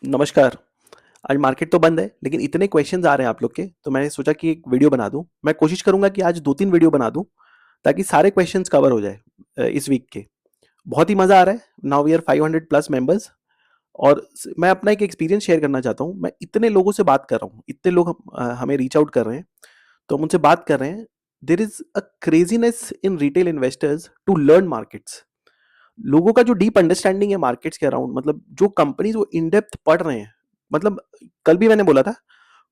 नमस्कार। आज मार्केट तो बंद है, लेकिन इतने क्वेश्चंस आ रहे हैं आप लोग के, तो मैंने सोचा कि एक वीडियो बना दूं। मैं कोशिश करूंगा कि आज 2-3 वीडियो बना दूं, ताकि सारे क्वेश्चंस कवर हो जाए इस वीक के। बहुत ही मज़ा आ रहा है। Now we are 500 plus members. और मैं अपना एक एक्सपीरियंस शेयर करना चाहता हूँ। मैं इतने लोगों से बात कर रहा हूँ, इतने लोग हमें रीच आउट कर रहे हैं, तो हम उनसे बात कर रहे हैं। There is a craziness in retail investors to learn markets. लोगों का जो डीप अंडरस्टैंडिंग है मार्केट्स के अराउंड, मतलब जो कंपनीज वो इन डेप्थ पढ़ रहे हैं। मतलब कल भी मैंने बोला था,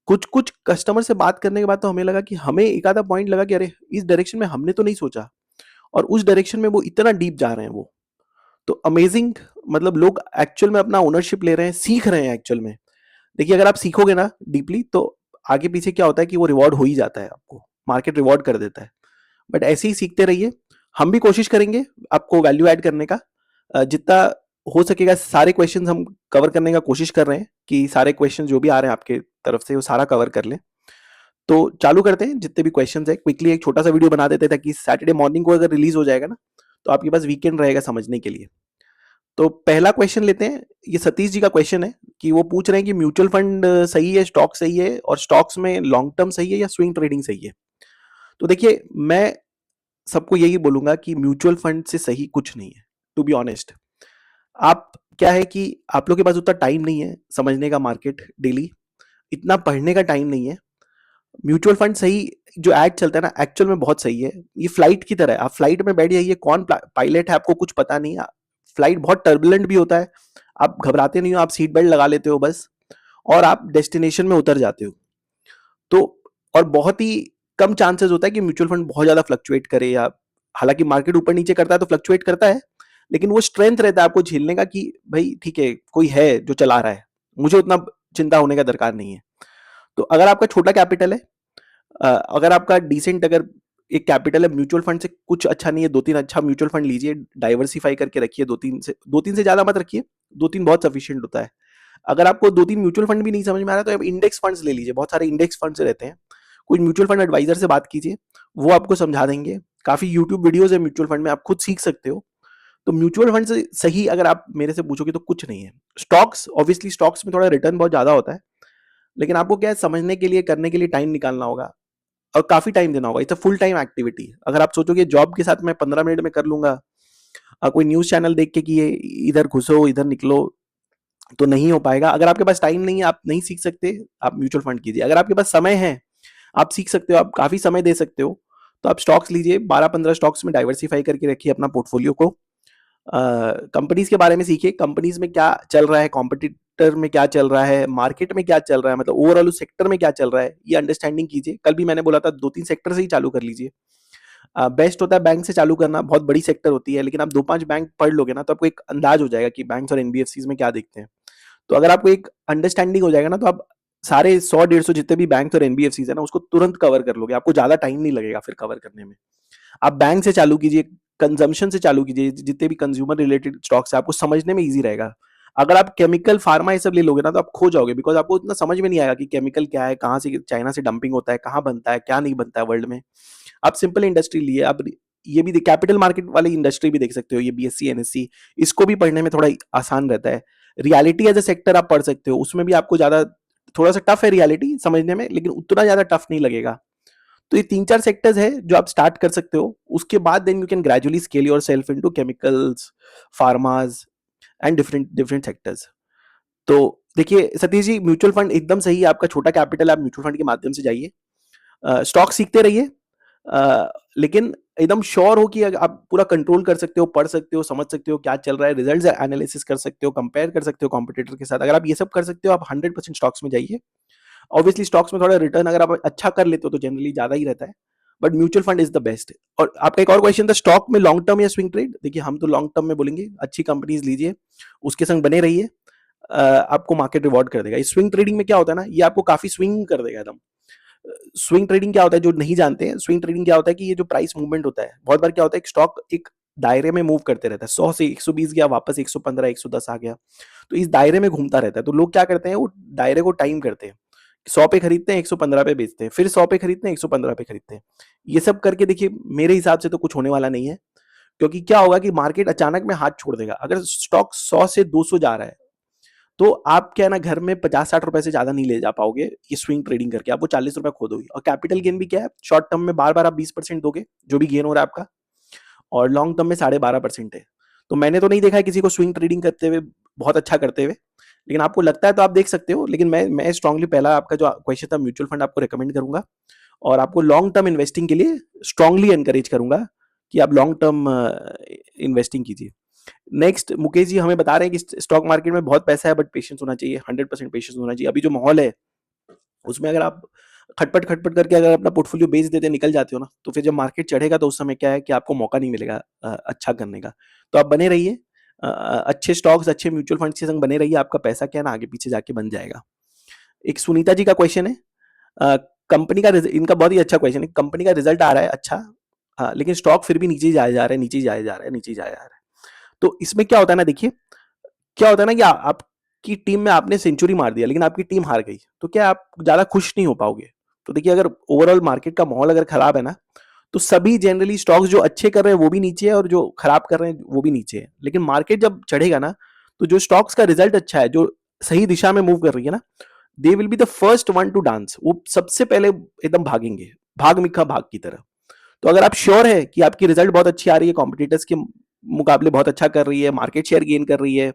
कुछ कुछ कस्टमर से बात करने के बाद तो हमें लगा कि हमें एक आधा पॉइंट लगा कि अरे इस डायरेक्शन में हमने तो नहीं सोचा, और उस डायरेक्शन में वो इतना डीप जा रहे हैं वो। तो अमेजिंग। मतलब लोग एक्चुअल में अपना ओनरशिप ले रहे हैं, सीख रहे हैं एक्चुअल में। देखिए, अगर आप सीखोगे ना डीपली, तो आगे पीछे क्या होता है कि वो रिवॉर्ड हो ही जाता है, आपको मार्केट रिवॉर्ड कर देता है। बट ऐसे ही सीखते रहिए। हम भी कोशिश करेंगे आपको वैल्यू ऐड करने का। जितना हो सकेगा सारे क्वेश्चंस हम कवर करने का कोशिश कर रहे हैं, कि सारे क्वेश्चन जो भी आ रहे हैं आपके तरफ से वो सारा कवर कर लें। तो चालू करते हैं। जितने भी क्वेश्चन है क्विकली एक छोटा सा वीडियो बना देते हैं, ताकि सैटरडे मॉर्निंग को अगर रिलीज हो जाएगा ना, तो आपके पास वीकेंड रहेगा समझने के लिए। तो पहला क्वेश्चन लेते हैं। ये सतीश जी का क्वेश्चन है, कि वो पूछ रहे हैं कि म्यूचुअल फंड सही है, स्टॉक सही है, और स्टॉक्स में लॉन्ग टर्म सही है या स्विंग ट्रेडिंग सही है। तो देखिए, मैं सबको यही बोलूंगा कि म्यूचुअल फंड से सही कुछ नहीं है, टू बी ऑनेस्ट। आप क्या है कि आप लोग के पास उतना टाइम नहीं है समझने का मार्केट डेली, इतना पढ़ने का टाइम नहीं है। म्यूचुअल फंड सही, जो एड चलता है ना, एक्चुअल में बहुत सही है। ये फ्लाइट की तरह है। आप फ्लाइट में बैठ जाइए, कौन पायलट है आपको कुछ पता नहीं। फ्लाइट बहुत टर्बुलेंट भी होता है। आप घबराते नहीं हो, आप सीट बेल्ट लगा लेते हो बस, और आप डेस्टिनेशन में उतर जाते हो। तो और बहुत ही कम चांसेस होता है कि म्यूचुअल फंड बहुत ज्यादा फ्लक्चुएट करे, या हालांकि मार्केट ऊपर नीचे करता है तो फ्लक्चुएट करता है, लेकिन वो स्ट्रेंथ रहता है आपको झेलने का, कि भाई ठीक है, कोई है जो चला रहा है, मुझे उतना चिंता होने का दरकार नहीं है। तो अगर आपका छोटा कैपिटल है, अगर आपका डिसेंट, अगर एक कैपिटल है, म्यूचुअल फंड से कुछ अच्छा नहीं है, 2-3 अच्छा म्यूचुअल फंड लीजिए, डाइवर्सिफाई करके रखिए। 2-3 से ज्यादा मत रखिए, 2-3 बहुत सफिशियंट होता है। अगर आपको 2-3 म्यूचुअल फंड भी नहीं समझ में आ रहा, तो आप इंडेक्स फंड्स ले लीजिए। बहुत सारे इंडेक्स फंड्स रहते हैं। कोई म्यूचुअल फंड एडवाइजर से बात कीजिए, वो आपको समझा देंगे। काफी यूट्यूब वीडियोस है म्यूचुअल फंड में, आप खुद सीख सकते हो। तो म्यूचुअल फंड से सही अगर आप मेरे से पूछोगे तो कुछ नहीं है। स्टॉक्स, ऑब्वियसली स्टॉक्स में थोड़ा रिटर्न बहुत ज्यादा होता है, लेकिन आपको क्या है, समझने के लिए, करने के लिए टाइम निकालना होगा, और काफी टाइम देना होगा। It's a full time activity. अगर आप सोचोगे जॉब के साथ मैं 15 मिनट में कर लूंगा, कोई न्यूज चैनल देख के कि ये इधर घुसो इधर निकलो, तो नहीं हो पाएगा। अगर आपके पास टाइम नहीं है, आप नहीं सीख सकते, आप म्यूचुअल फंड कीजिए। अगर आपके पास समय है, आप सीख सकते हो, आप काफी समय दे सकते हो, तो आप स्टॉक्स लीजिए। 12-15 स्टॉक्स में डाइवर्सिफाई करके रखिए अपना पोर्टफोलियो को। कंपनीज के बारे में सीखिए, कंपनीज में क्या चल रहा है, कॉम्पिटिटर में क्या चल रहा है, मार्केट में क्या चल रहा है, मतलब ओवरऑल उस सेक्टर में क्या चल रहा है, ये अंडरस्टैंडिंग कीजिए। कल भी मैंने बोला था 2-3 सेक्टर से ही चालू कर लीजिए। बेस्ट होता है बैंक से चालू करना, बहुत बड़ी सेक्टर होती है, लेकिन आप 2-5 बैंक पढ़ लोगे ना, तो आपको एक अंदाज हो जाएगा कि बैंक्स और एनबीएफसी में क्या देखते हैं। तो अगर आपको एक अंडरस्टैंडिंग हो जाएगा ना, तो आप सारे 100-150 जितने भी बैंक्स और एनबीएफसी है ना, उसको तुरंत कवर कर लोगे। आपको ज्यादा टाइम नहीं लगेगा फिर कवर करने में। आप बैंक से चालू कीजिए, कंजम्पशन से चालू कीजिए, जितने भी कंज्यूमर रिलेटेड स्टॉक्स है आपको समझने में इजी रहेगा। अगर आप केमिकल फार्मा ये सब ले लोगे ना, तो आप खो जाओगे, बिकॉज आपको इतना समझ में नहीं आएगा कि केमिकल क्या है, कहाँ से चाइना से डंपिंग होता है, कहाँ बनता है, क्या नहीं बनता है वर्ल्ड में। आप सिंपल इंडस्ट्री लिए, आप ये भी कैपिटल मार्केट वाली इंडस्ट्री भी देख सकते हो, ये बीएससी एनएससी, इसको भी पढ़ने में थोड़ा आसान रहता है। रियलिटी एज अ सेक्टर आप पढ़ सकते हो, उसमें भी आपको ज्यादा, थोड़ा सा टफ है रियलिटी समझने में, लेकिन उतना ज्यादा टफ नहीं लगेगा। तो ये 3-4 सेक्टर्स है जो आप स्टार्ट कर सकते हो। उसके बाद then you can gradually scale yourself into chemicals, pharmas, and different different sectors. तो देखिए सतीश जी, म्यूचुअल फंड एकदम सही है। आपका छोटा कैपिटल, आप म्यूचुअल फंड के माध्यम से जाइए। स्टॉक सीखते रहिए, लेकिन एकदम श्योर हो कि आप पूरा कंट्रोल कर सकते हो, पढ़ सकते हो, समझ सकते हो क्या चल रहा है, रिजल्ट्स एनालिसिस कर सकते हो, कंपेयर कर सकते हो कॉम्पिटिटर के साथ। अगर आप ये सब कर सकते हो, आप 100% स्टॉक्स में जाइए। ऑब्वियसली स्टॉक्स में थोड़ा रिटर्न अगर आप अच्छा कर लेते हो तो जनरली ज्यादा ही रहता है, but mutual fund is the best. और आपका एक और क्वेश्चन था, स्टॉक में लॉन्ग टर्म या स्विंग ट्रेड। देखिए, हम तो लॉन्ग टर्म में बोलेंगे, अच्छी कंपनीज लीजिए, उसके संग बने रहिए। आपको मार्केट रिवॉर्ड कर देगा। स्विंग ट्रेडिंग में क्या होता है ना, ये आपको काफी स्विंग कर देगा एकदम। स्विंग ट्रेडिंग क्या होता है, जो नहीं जानते हैं, स्विंग ट्रेडिंग क्या होता है कि ये जो प्राइस मूवमेंट होता है, बहुत बार क्या होता है, एक स्टॉक एक दायरे में मूव करते रहता है। 100 से 120 गया, वापस 115 110 आ गया, तो इस दायरे में घूमता रहता है। तो लोग क्या करते हैं, वो दायरे को टाइम करते हैं। 100 पे खरीदते हैं, 115 पे बेचते हैं, फिर 100 पे खरीदते हैं, 115 पे खरीदते हैं। ये सब करके देखिए, मेरे हिसाब से तो कुछ होने वाला नहीं है। क्योंकि क्या होगा कि मार्केट अचानक में हाथ छोड़ देगा। अगर स्टॉक 100 से 200 जा रहा है, तो आप क्या है ना, घर में 50-60 रुपए से ज्यादा नहीं ले जा पाओगे ये स्विंग ट्रेडिंग करके, आप वो 40 रुपए खो दोगे। और कैपिटल गेन भी क्या है, शॉर्ट टर्म में बार बार आप 20% दोगे जो भी गेन हो रहा है आपका, और लॉन्ग टर्म में 12.5% है। तो मैंने तो नहीं देखा है किसी को स्विंग ट्रेडिंग करते हुए बहुत अच्छा करते हुए, लेकिन आपको लगता है तो आप देख सकते हो। लेकिन मैं स्ट्रांगली पहला आपका जो क्वेश्चन था म्यूचुअल फंड आपको रिकमेंड करूंगा, और आपको लॉन्ग टर्म इन्वेस्टिंग के लिए स्ट्रांगली एनकरेज करूंगा कि आप लॉन्ग टर्म इन्वेस्टिंग कीजिए। नेक्स्ट मुकेश जी हमें बता रहे हैं कि स्टॉक मार्केट में बहुत पैसा है बट पेशेंस होना चाहिए, 100% पेशेंस होना चाहिए। अभी जो माहौल है उसमें अगर आप खटपट खटपट करके अगर अपना पोर्टफोलियो बेच देते निकल जाते हो ना, तो फिर जब मार्केट चढ़ेगा तो उस समय क्या है कि आपको मौका नहीं मिलेगा अच्छा करने का। तो आप बने रहिए, अच्छे स्टॉक्स अच्छे म्यूचुअल फंड के संग बने रहिए, आपका पैसा क्या है ना आगे पीछे जाके बन जाएगा। एक सुनीता जी का क्वेश्चन है, कंपनी का इनका बहुत ही अच्छा क्वेश्चन है, कंपनी का रिजल्ट आ रहा है अच्छा, हाँ लेकिन स्टॉक फिर भी नीचे ही जाया जा रहा है, नीचे ही जाया जा रहा है, नीचे ही जाया जा रहा है। तो इसमें क्या होता है ना, देखिए क्या होता है ना कि आपकी टीम में आपने सेंचुरी मार दिया लेकिन आपकी टीम हार गई, तो क्या आप ज्यादा खुश नहीं हो पाओगे। तो देखिए अगर ओवरऑल मार्केट का माहौल अगर खराब है ना, तो सभी जनरली स्टॉक्स जो अच्छे कर रहे हैं वो भी नीचे है और जो खराब कर रहे हैं वो भी नीचे है। लेकिन मार्केट जब चढ़ेगा ना, तो जो स्टॉक्स का रिजल्ट अच्छा है, जो सही दिशा में मूव कर रही है ना, they will be the first one two dance, वो सबसे पहले एकदम भागेंगे, भाग मिखा भाग की तरह। तो अगर आप श्योर है कि आपकी रिजल्ट बहुत अच्छी आ रही है, कॉम्पिटिटर्स के मुकाबले बहुत अच्छा कर रही है, मार्केट शेयर गेन कर रही है,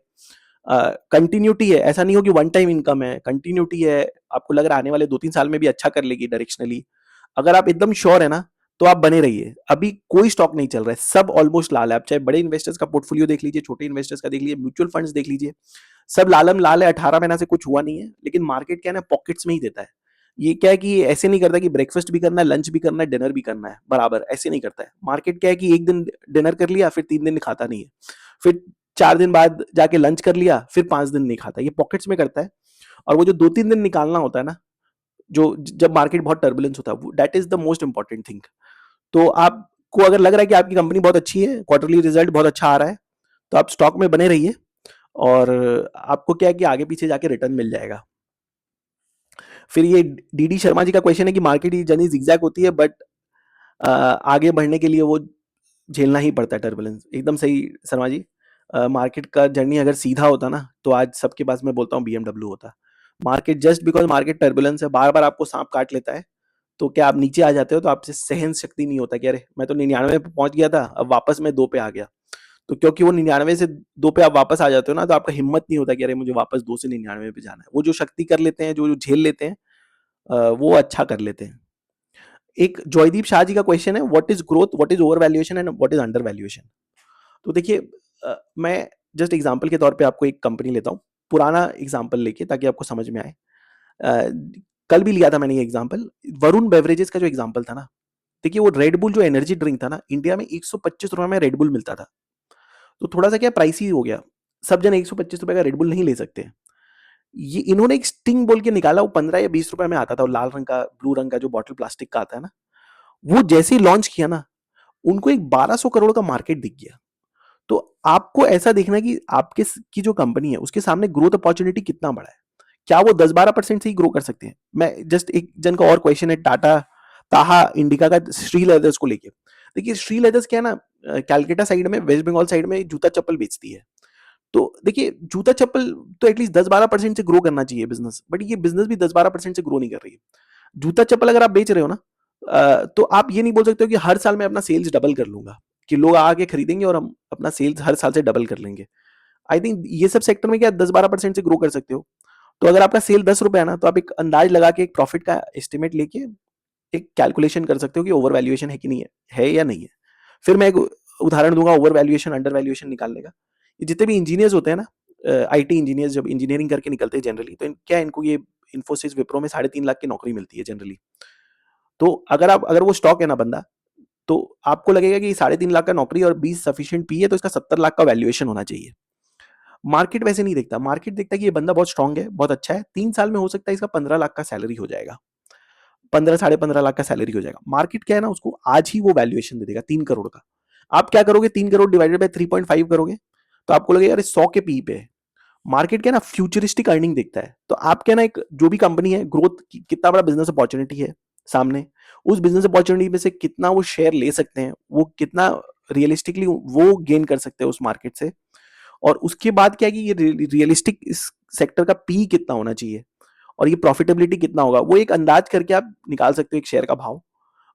कंटिन्यूटी है, ऐसा नहीं हो कि वन टाइम इनकम है, कंटिन्यूटी है, आपको लग रहा है आने वाले 2-3 साल में भी अच्छा कर लेगी डायरेक्शनली, अगर आप एकदम श्योर है ना, तो आप बने रहिए। अभी कोई स्टॉक नहीं चल रहा है, सब ऑलमोस्ट लाल है। आप चाहे बड़े इन्वेस्टर्स का पोर्टफोलियो देख लीजिए, छोटे इन्वेस्टर्स का देख लीजिए, म्यूचुअल फंड्स देख लीजिए, सब लालम लाल है। 18 महीना से कुछ हुआ नहीं है, लेकिन मार्केट क्या है ना, पॉकेट्स में ही देता है। ये क्या है कि ऐसे नहीं करता कि ब्रेकफास्ट भी करना है, लंच भी करना है, डिनर भी करना है बराबर, ऐसे नहीं करता है। मार्केट क्या है कि एक दिन डिनर कर लिया फिर 3 दिन खाता नहीं है, फिर 4 दिन बाद जाके लंच कर लिया फिर 5 दिन नहीं खाता, ये पॉकेट्स में करता है। और वो जो 2-3 दिन निकालना होता है ना, जो जब मार्केट बहुत टर्बुलेंस होता है, that is the most important thing. तो आपको अगर लग रहा है कि आपकी कंपनी बहुत अच्छी है, क्वार्टरली रिजल्ट बहुत अच्छा आ रहा है, तो आप स्टॉक में बने रहिए, और आपको क्या है कि आगे पीछे जाके रिटर्न मिल जाएगा। फिर ये डी शर्मा जी का क्वेश्चन है कि मार्केट की जर्नी जिगजैग होती है बट आगे बढ़ने के लिए वो झेलना ही पड़ता है टर्बुलेंस। एकदम सही शर्मा जी, मार्केट का जर्नी अगर सीधा होता ना, तो आज सबके पास मैं बोलता हूँ BMW होता। Market just because market turbulence है, बार बार आपको सांप काट लेता है, तो क्या आप नीचे आ जाते हो, तो आपसे सहन शक्ति नहीं होता कि अरे मैं तो 99 पे पहुंच गया था, अब वापस मैं 2 पे आ गया। तो क्योंकि वो 99 से 2 पे आप वापस आ जाते हो ना, तो आपका हिम्मत नहीं होता कि अरे मुझे वापस 2 से 99 पे जाना है। वो जो शक्ति कर लेते हैं, जो झेल लेते हैं, वो अच्छा कर लेते हैं। एक जॉयदीप शाह जी का क्वेश्चन है, what is growth, what is over valuation and what is under valuation. तो देखिए मैं जस्ट एग्जांपल के तौर पे आपको एक कंपनी लेता हूँ, पुराना एग्जांपल लेके, ताकि आपको समझ में आए। अ, कल भी लिया था मैंने ये एग्जांपल, वरुण बेवरेजेस का जो एग्जांपल था ना, देखिए वो रेड बुल जो एनर्जी ड्रिंक था ना, इंडिया में 125 रुपए में रेड बुल मिलता था। तो थोड़ा सा क्या प्राइसी हो गया, सब जन 125 रुपए का रेड बुल नहीं ले सकते। ये इन्होंने एक स्टिंग बोल के निकाला, वो 15 या 20 रुपए में आता था, वो लाल रंग का ब्लू रंग का जो बॉटल प्लास्टिक का आता है ना, वो जैसे ही लॉन्च किया ना, उनको एक 1200 करोड़ का मार्केट दिख गया। तो आपको ऐसा देखना है कि आपके की जो कंपनी है उसके सामने ग्रोथ अपॉर्चुनिटी कितना बड़ा है, क्या वो 10-12% से ही ग्रो कर सकते हैं। मैं जस्ट एक जन का और क्वेश्चन है, टाटा ताहा इंडिका का श्री लेदर्स को लेके। देखिए श्री लेदर्स क्या है ना, कैलकाटा साइड में, वेस्ट बंगाल साइड में जूता चप्पल बेचती है। तो देखिए जूता चप्पल तो एटलीस्ट 10-12% से ग्रो करना चाहिए बिजनेस, बट ये बिजनेस भी 10-12% से ग्रो नहीं कर रही है। जूता चप्पल अगर आप बेच रहे हो ना, तो आप ये नहीं बोल सकते हो कि हर साल मैं अपना सेल्स डबल कर लूंगा, कि लोग आके खरीदेंगे और हम अपना सेल्स हर साल से डबल कर लेंगे। आई थिंक ये सब सेक्टर में क्या 10-12% से ग्रो कर सकते हो। तो अगर आपका सेल 10 रुपए है ना, तो आप एक अंदाज लगा के एक प्रॉफिट का एस्टिमेट लेके एक कैलकुलेशन कर सकते हो कि ओवर वैल्यूएशन है कि नहीं है या नहीं है। फिर मैं एक उदाहरण दूंगा ओवर वैल्यूएशन अंडर वैल्यूएशन निकालने का। ये जितने भी इंजीनियर्स होते हैं ना, आईटी इंजीनियर्स जब इंजीनियरिंग करके निकलते हैं जनरली, तो क्या इनको ये इन्फोसिस विप्रो में 3.5 लाख की नौकरी मिलती है जनरली। तो अगर वो स्टॉक है ना बंदा, तो आपको लगेगा कि 3.5 लाख का नौकरी और 20 सफिशिएंट पी है, तो इसका 70 लाख का वैल्यूएशन होना चाहिए। मार्केट वैसे नहीं देखता, मार्केट देखता है कि ये बंदा बहुत स्ट्रांग है, बहुत अच्छा है, 3 साल में हो सकता है इसका 15 लाख का सैलरी हो जाएगा, 15-15.5 लाख का सैलरी हो जाएगा। मार्केट क्या है ना, उसको आज ही वो वैल्यूएशन दे देगा 3 करोड़ का। आप क्या करोगे, 3 करोड़ डिवाइडेड बाय 3.5 करोगे, तो आपको लगेगा अरे 100 के पी पे है। मार्केट क्या है ना, फ्यूचरिस्टिक अर्निंग देखता है। तो आप क्या ना, एक जो भी कंपनी है, ग्रोथ कितना बड़ा बिजनेस अपॉर्चुनिटी है सामने, उस बिजनेस अपॉर्चुनिटी में से कितना वो शेयर ले सकते हैं, वो कितना रियलिस्टिकली वो गेन कर सकते हैं उस मार्केट से। और उसके बाद क्या है कि ये रियलिस्टिक सेक्टर का पी कितना होना चाहिए और ये प्रॉफिटेबिलिटी कितना होगा, वो एक अंदाज करके आप निकाल सकते हो एक शेयर का भाव।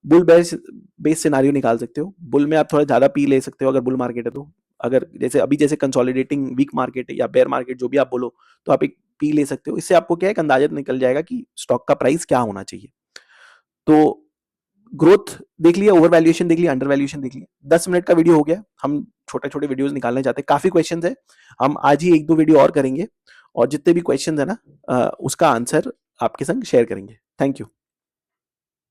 बुल बेस सिनारियो निकाल सकते हो। बुल में आप थोड़ा ज्यादा पी ले सकते हो अगर बुल मार्केट है तो। अगर जैसे अभी जैसे कंसोलिडेटिंग वीक मार्केट है या बेयर मार्केट जो भी आप बोलो, तो आप एक पी ले सकते हो। इससे आपको क्या है, एक अंदाजा निकल जाएगा कि स्टॉक का प्राइस क्या होना चाहिए। तो ग्रोथ देख लिया, ओवर वैल्यूएशन देख लिया, अंडर वैल्यूएशन देख लिया। 10 मिनट का वीडियो हो गया, हम छोटे छोटे वीडियोस निकालने चाहते हैं। काफी क्वेश्चंस है, हम आज ही एक दो वीडियो और करेंगे और जितने भी क्वेश्चंस है ना उसका आंसर आपके संग शेयर करेंगे। Thank you.